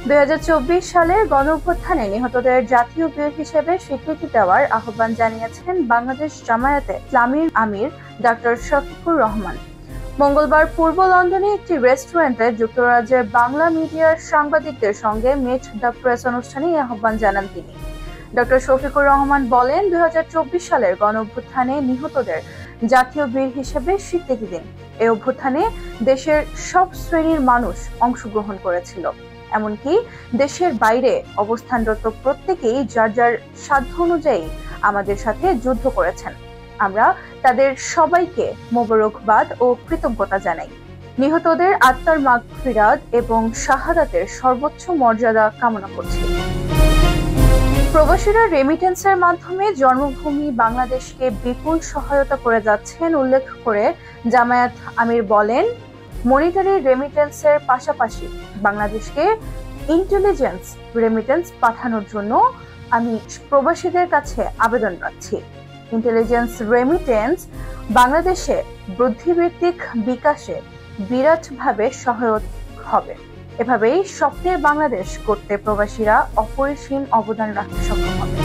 2024 সালের গণঅভ্যুত্থানে নিহতদের জাতীয় বীর হিসেবে স্বীকৃতি দেওয়ার আহ্বান জানিয়েছেন বাংলাদেশ জামায়াতে ইসলামীর আমির ডক্টর শফিকুর রহমান। মঙ্গলবার পূর্ব লন্ডনে একটি রেস্টুরেন্টে যুক্তরাজ্যের বাংলা মিডিয়ার সাংবাদিকদের সঙ্গে মিট দ্য প্রেস অনুষ্ঠানে এই আহ্বান জানান তিনি। ডক্টর শফিকুর রহমান বলেন, 2024 সালের গণঅভ্যুত্থানে নিহতদের জাতীয় বীর হিসেবে স্বীকৃতি দিন। এই অভ্যুত্থানে দেশের সব শ্রেণীর মানুষ অংশগ্রহণ করেছিল, এমনকি দেশের বাইরে অবস্থানরত প্রত্যেকেই যার যার সাধ্য অনুযায়ী আমাদের সাথে যুদ্ধ করেছেন। আমরা তাদের সবাইকে মোবারকবাদ ও কৃতজ্ঞতা জানাই। নিহতদের আত্মার মাগফিরাত এবং শাহাদাতের সর্বোচ্চ মর্যাদা কামনা করছি। প্রবাসীরা রেমিটেন্সের মাধ্যমে জন্মভূমি বাংলাদেশকে বিপুল সহায়তা করে যাচ্ছেন উল্লেখ করে জামায়াত আমির বলেন, মনিটারি রেমিটেন্সের পাশাপাশি বাংলাদেশকে ইন্টেলিজেন্স রেমিটেন্স পাঠানোর জন্য আমি প্রবাসীদের কাছে আবেদন রাখছি। ইন্টেলিজেন্স রেমিটেন্স বাংলাদেশে বুদ্ধিবৃত্তিক বিকাশে বিরাটভাবে সহায়ক হবে। এভাবেই স্বপ্নের বাংলাদেশ করতে প্রবাসীরা অপরিসীম অবদান রাখতে সক্ষম হবে।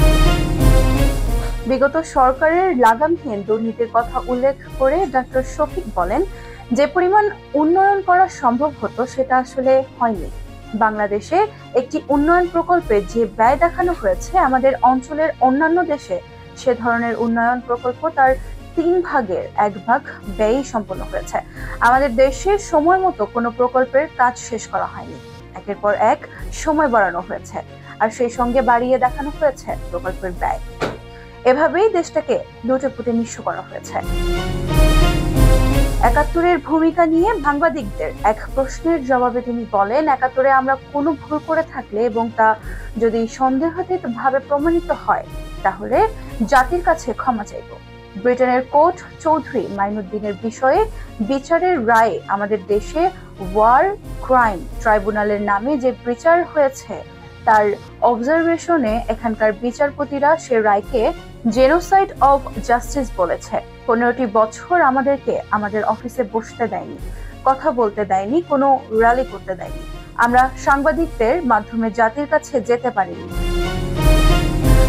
বিগত সরকারের লাগামহীন দুর্নীতির কথা উল্লেখ করে ডক্টর শফিক বলেন, যে পরিমাণ উন্নয়ন করা সম্ভব হতো সেটা আসলে হয়নি। বাংলাদেশে একটি উন্নয়ন প্রকল্পে যে ব্যয় দেখানো হয়েছে, আমাদের অঞ্চলের অন্যান্য দেশে সে ধরনের উন্নয়ন প্রকল্প তার 3 ভাগের 1 ভাগ ব্যয় সম্পন্ন হয়েছে। আমাদের দেশে সময় মতো কোনো প্রকল্পের কাজ শেষ করা হয়নি। একের পর এক সময় বাড়ানো হয়েছে, আর সেই সঙ্গে বাড়িয়ে দেখানো হয়েছে প্রকল্পের ব্যয়। এভাবেই দেশটাকে লুটেপুটে নিঃস্ব করা হয়েছে। 71-এর ভূমিকা নিয়ে সাংবাদিকদের এক প্রশ্নের জবাবে তিনি বলেন, 71-এ আমরা কোনো ভুল করে থাকলে এবং তা যদি সন্দেহাতীতভাবে প্রমাণিত হয় তাহলে জাতির কাছে ক্ষমা চাইব। ব্রিটেনের কোর্ট চৌধুরী মাইনুদ্দিনের বিষয়ে বিচারের রায়ে আমাদের দেশে ওয়ার ক্রাইম ট্রাইব্যুনালের নামে যে বিচার হয়েছে তার অবজারভেশনে এখানকার বিচারপতিরা সে রায়কে জেনোসাইড অফ জাস্টিস বলেছে। 15টি বছর আমাদেরকে আমাদের অফিসে বসতে দেয়নি, কথা বলতে দেয়নি, কোনো র্যালি করতে দেয়নি। আমরা সাংবাদিকদের মাধ্যমে জাতির কাছে যেতে পারিনি।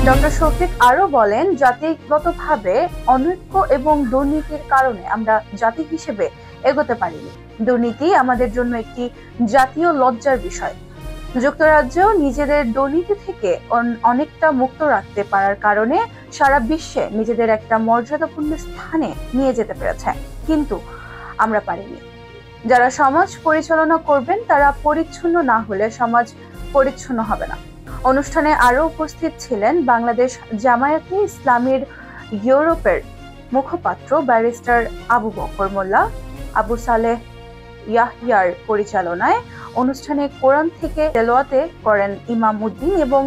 ডক্টর শফিক আরো বলেন, জাতিগতভাবে অনৈক্য এবং দুর্নীতির কারণে আমরা জাতি হিসেবে এগোতে পারিনি। দুর্নীতি আমাদের জন্য একটি জাতীয় লজ্জার বিষয়। যুক্তরাজ্য নিজেদের দুর্নীতি থেকে অনেকটা মুক্ত রাখতে পারার কারণে সারা বিশ্বে নিজেদের একটা মর্যাদাপূর্ণ স্থানে নিয়ে যেতে পেরেছে, কিন্তু আমরা পারিনি। যারা সমাজ পরিচালনা করবেন তারা পরিচ্ছন্ন না হলে সমাজ পরিচ্ছন্ন হবে না। অনুষ্ঠানে আরো উপস্থিত ছিলেন বাংলাদেশ জামায়াতে ইসলামীর ইউরোপের মুখপাত্র ব্যারিস্টার আবু বকর মোল্লা। আবু সালেহ ইয়াহিয়ার পরিচালনায় অনুষ্ঠানে কোরআন থেকে তেলাওয়াতে করেন ইমাম উদ্দিন এবং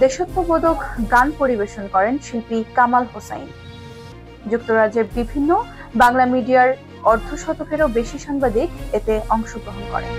দেশত্ববোধক গান পরিবেশন করেন শিল্পী কামাল হোসাইন। যুক্তরাজ্যের বিভিন্ন বাংলা মিডিয়ার অর্ধশতকেরও বেশি সাংবাদিক এতে অংশগ্রহণ করেন।